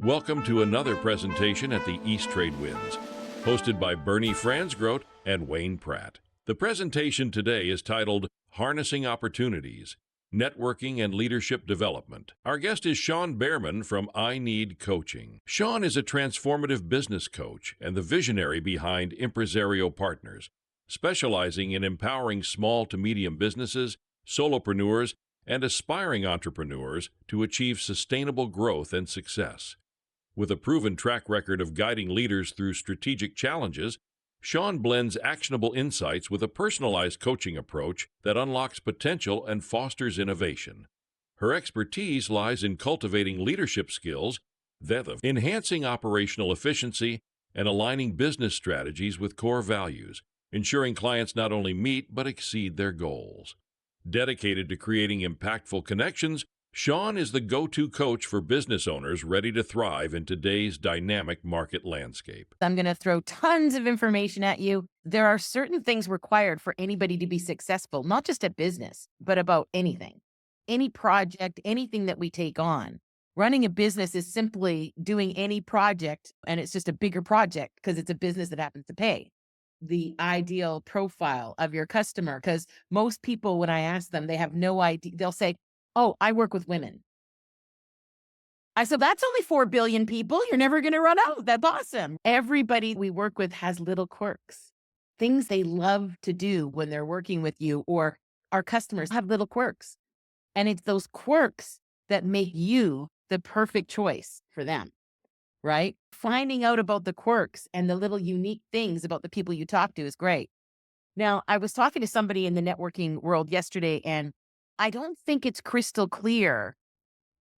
Welcome to another presentation at the East Trade Winds, hosted by Bernie Fransgrote and Wayne Pratt. The presentation today is titled Harnessing Opportunities, Networking and Leadership Development. Our guest is Shawn Bearman from I Need Coaching. Shawn is a transformative business coach and the visionary behind Impresario Partners, specializing in empowering small to medium businesses, solopreneurs, and aspiring entrepreneurs to achieve sustainable growth and success. With a proven track record of guiding leaders through strategic challenges, Shawn blends actionable insights with a personalized coaching approach that unlocks potential and fosters innovation. Her expertise lies in cultivating leadership skills, enhancing operational efficiency, and aligning business strategies with core values, ensuring clients not only meet but exceed their goals. Dedicated to creating impactful connections, Shawn is the go-to coach for business owners ready to thrive in today's dynamic market landscape. I'm going to throw tons of information at you. There are certain things required for anybody to be successful, not just at business, but about anything, any project, anything that we take on. Running a business is simply doing any project, and it's just a bigger project because it's a business that happens to pay. The ideal profile of your customer, because most people, when I ask them, they have no idea. They'll say, "Oh, I work with women." I said, "That's only 4 billion people. You're never going to run out. That's awesome." Everybody we work with has little quirks, things they love to do when they're working with you, or our customers have little quirks. And it's those quirks that make you the perfect choice for them, right? Finding out about the quirks and the little unique things about the people you talk to is great. Now, I was talking to somebody in the networking world yesterday, and I don't think it's crystal clear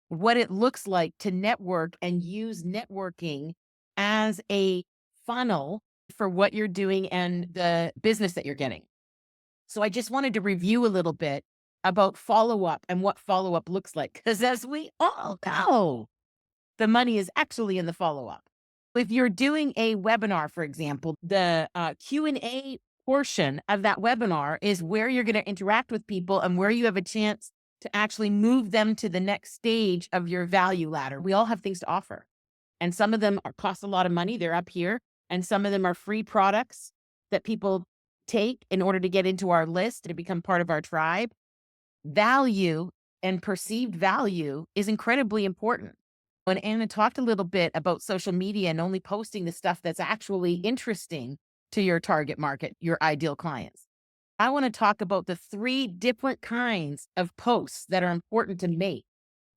what it looks like to network and use networking as a funnel for what you're doing and the business that you're getting. So I just wanted to review a little bit about follow-up and what follow-up looks like, because as we all know, the money is actually in the follow-up. If you're doing a webinar, for example, the Q&A portion of that webinar is where you're going to interact with people and where you have a chance to actually move them to the next stage of your value ladder. We all have things to offer, and some of them cost a lot of money. They're up here, and some of them are free products that people take in order to get into our list, to become part of our tribe. Value and perceived value is incredibly important. When Anna talked a little bit about social media and only posting the stuff that's actually interesting to your target market, your ideal clients, I want to talk about the 3 different kinds of posts that are important to make,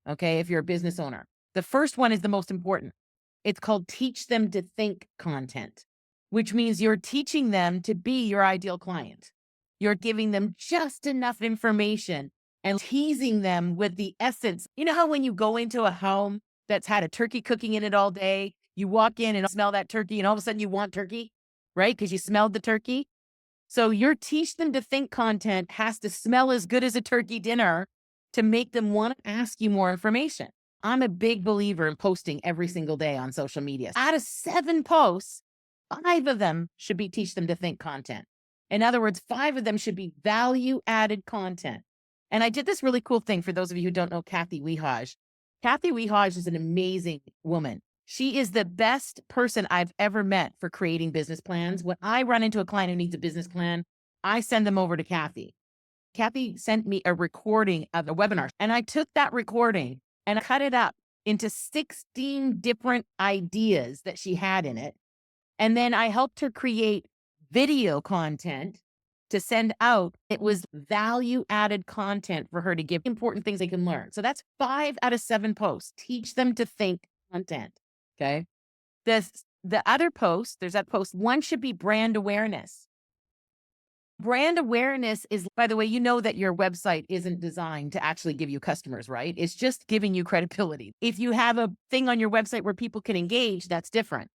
okay, if you're a business owner. The first one is the most important. It's called teach them to think content, which means you're teaching them to be your ideal client. You're giving them just enough information and teasing them with the essence. You know how when you go into a home that's had a turkey cooking in it all day, you walk in and smell that turkey and all of a sudden you want turkey, right? Because you smelled the turkey. So your teach them to think content has to smell as good as a turkey dinner to make them want to ask you more information. I'm a big believer in posting every single day on social media. Out of 7 posts, 5 of them should be teach them to think content. In other words, 5 of them should be value added content. And I did this really cool thing for those of you who don't know Kathy Wehaj. Kathy Wehaj is an amazing woman. She is the best person I've ever met for creating business plans. When I run into a client who needs a business plan, I send them over to Kathy. Kathy sent me a recording of a webinar, and I took that recording and cut it up into 16 different ideas that she had in it. And then I helped her create video content to send out. It was value added content for her to give important things they can learn. So that's 5 out of 7 posts. Teach them to think content. Okay. The other post, there's that post. 1 should be brand awareness. Brand awareness is, by the way, you know that your website isn't designed to actually give you customers, right? It's just giving you credibility. If you have a thing on your website where people can engage, that's different.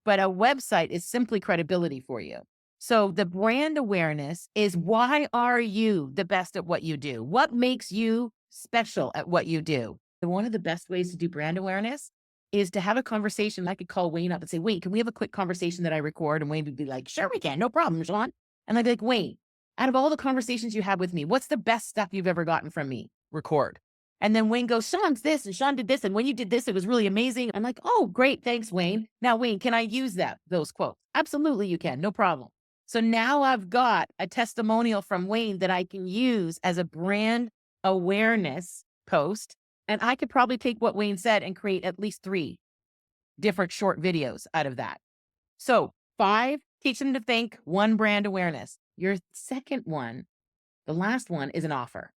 But a website is simply credibility for you. So the brand awareness is, why are you the best at what you do? What makes you special at what you do? And one of the best ways to do brand awareness is to have a conversation. I could call Wayne up and say, "Wayne, can we have a quick conversation that I record?" And Wayne would be like, "Sure we can, no problem, Shawn." And I'd be like, "Wayne, out of all the conversations you have with me, what's the best stuff you've ever gotten from me? Record." And then Wayne goes, Sean's this and Sean did this. And when you did this, it was really amazing. I'm like, oh, great. Thanks, Wayne. Now, Wayne, can I use those quotes? Absolutely, you can. No problem. So now I've got a testimonial from Wayne that I can use as a brand awareness post. And I could probably take what Wayne said and create at least 3 different short videos out of that. So 5, teach them to think. 1, brand awareness. Your second one, the last one, is an offer.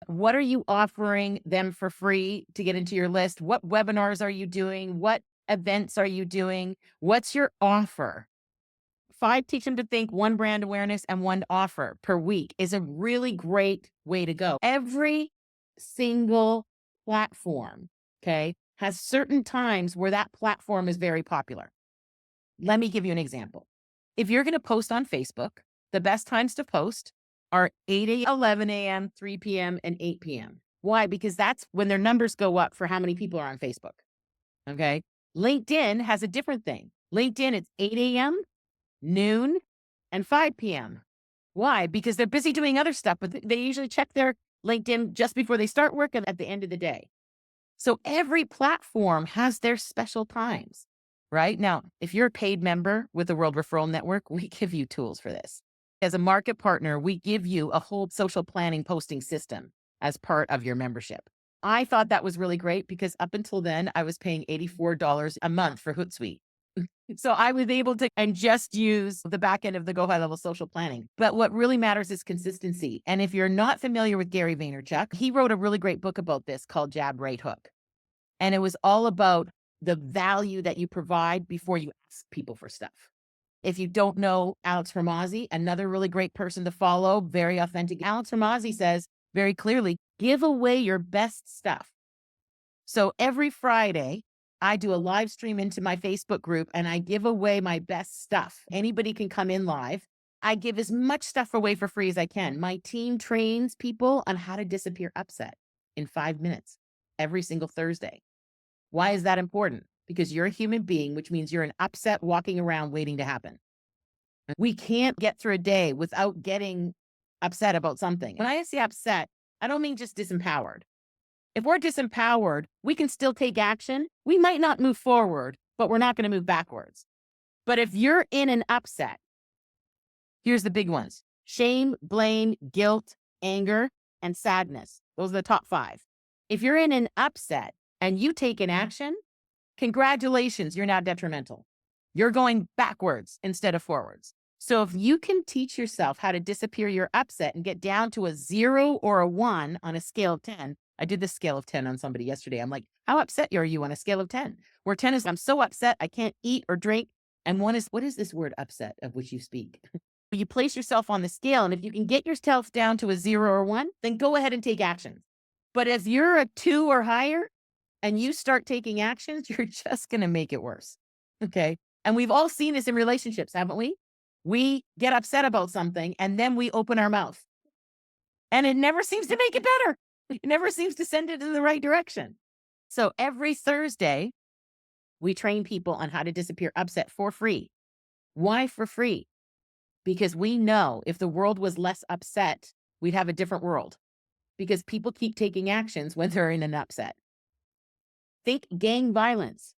What are you offering them for free to get into your list? What webinars are you doing? What events are you doing? What's your offer? 5, teach them to think. 1, brand awareness, and 1 offer per week is a really great way to go. Every single platform, okay, has certain times where that platform is very popular. Let me give you an example. If you're going to post on Facebook, the best times to post are 8 a.m., 11 a.m., 3 p.m., and 8 p.m. Why? Because that's when their numbers go up for how many people are on Facebook. Okay. LinkedIn has a different thing. LinkedIn, it's 8 a.m., noon, and 5 p.m. Why? Because they're busy doing other stuff, but they usually check their LinkedIn just before they start work and at the end of the day. So every platform has their special times, right? Now, if you're a paid member with the World Referral Network, we give you tools for this. As a market partner, we give you a whole social planning posting system as part of your membership. I thought that was really great because up until then, I was paying $84 a month for Hootsuite. So I was able to and just use the back end of the Go High Level social planning. But what really matters is consistency. And if you're not familiar with Gary Vaynerchuk, he wrote a really great book about this called Jab, Right Hook. And it was all about the value that you provide before you ask people for stuff. If you don't know Alex Hormozi, another really great person to follow, very authentic. Alex Hormozi says very clearly, give away your best stuff. So every Friday, I do a live stream into my Facebook group and I give away my best stuff. Anybody can come in live. I give as much stuff away for free as I can. My team trains people on how to disappear upset in 5 minutes every single Thursday. Why is that important? Because you're a human being, which means you're an upset walking around waiting to happen. We can't get through a day without getting upset about something. When I say upset, I don't mean just disempowered. If we're disempowered, we can still take action. We might not move forward, but we're not going to move backwards. But if you're in an upset, here's the big ones: shame, blame, guilt, anger, and sadness. Those are the top 5. If you're in an upset and you take an action, congratulations, you're now detrimental. You're going backwards instead of forwards. So if you can teach yourself how to disappear your upset and get down to a 0 or a 1 on a scale of 10, I did the scale of 10 on somebody yesterday. I'm like, how upset are you on a scale of 10? Where 10 is, I'm so upset, I can't eat or drink. And 1 is, what is this word upset of which you speak? You place yourself on the scale. And if you can get yourself down to a 0 or 1, then go ahead and take action. But if you're a 2 or higher and you start taking actions, you're just going to make it worse. Okay. And we've all seen this in relationships, haven't we? We get upset about something and then we open our mouth. And it never seems to make it better. It never seems to send it in the right direction. So every Thursday, we train people on how to disappear upset for free. Why for free? Because we know if the world was less upset, we'd have a different world. Because people keep taking actions when they're in an upset. Think gang violence.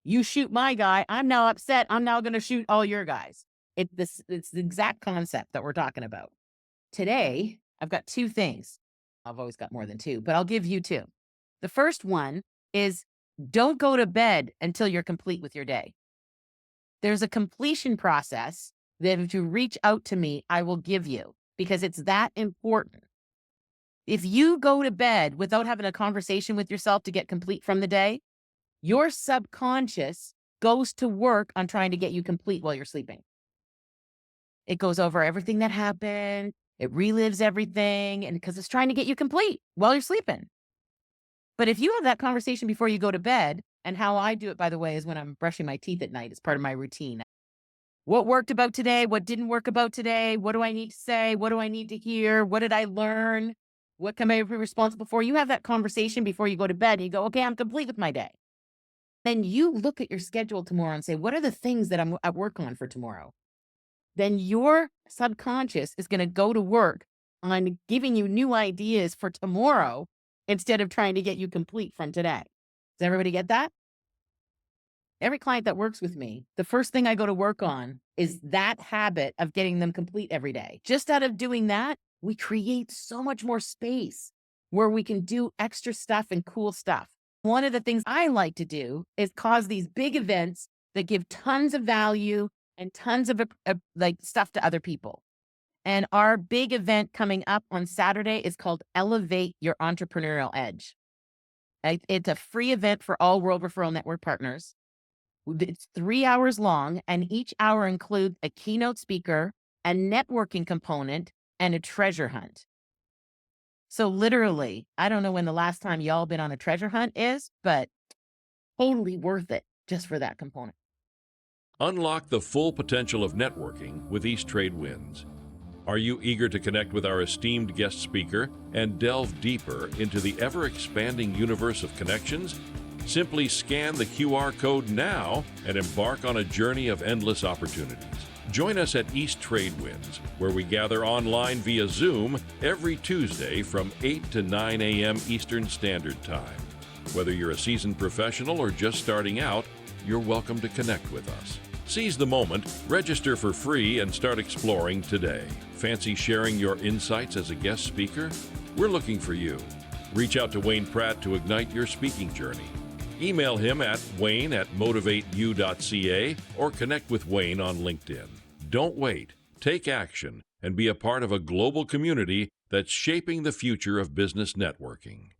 You shoot my guy, I'm now upset, I'm now going to shoot all your guys. It's the exact concept that we're talking about. Today, I've got 2 things. I've always got more than 2, but I'll give you 2. The first one is don't go to bed until you're complete with your day. There's a completion process that if you reach out to me, I will give you because it's that important. If you go to bed without having a conversation with yourself to get complete from the day, your subconscious goes to work on trying to get you complete while you're sleeping. It goes over everything that happened. It relives everything, and because it's trying to get you complete while you're sleeping. But if you have that conversation before you go to bed, and how I do it, by the way, is when I'm brushing my teeth at night. It's part of my routine. What worked about today? What didn't work about today? What do I need to say? What do I need to hear? What did I learn? What can I be responsible for? You have that conversation before you go to bed and you go, okay, I'm complete with my day. Then you look at your schedule tomorrow and say, what are the things that I'm at work on for tomorrow? Then your subconscious is going to go to work on giving you new ideas for tomorrow instead of trying to get you complete from today. Does everybody get that? Every client that works with me, the first thing I go to work on is that habit of getting them complete every day. Just out of doing that, we create so much more space where we can do extra stuff and cool stuff. One of the things I like to do is cause these big events that give tons of value and tons of like stuff to other people. And our big event coming up on Saturday is called Elevate Your Entrepreneurial Edge. It's a free event for all World Referral Network partners. It's 3 hours long, and each hour includes a keynote speaker, a networking component, and a treasure hunt. So literally, I don't know when the last time y'all been on a treasure hunt is, but totally worth it just for that component. Unlock the full potential of networking with East Trade Winds. Are you eager to connect with our esteemed guest speaker and delve deeper into the ever-expanding universe of connections? Simply scan the QR code now and embark on a journey of endless opportunities. Join us at East Trade Winds, where we gather online via Zoom every Tuesday from 8 to 9 a.m. Eastern Standard Time. Whether you're a seasoned professional or just starting out, you're welcome to connect with us. Seize the moment, register for free, and start exploring today. Fancy sharing your insights as a guest speaker? We're looking for you. Reach out to Wayne Pratt to ignite your speaking journey. Email him at wayne@motivateyou.ca or connect with Wayne on LinkedIn. Don't wait. Take action and be a part of a global community that's shaping the future of business networking.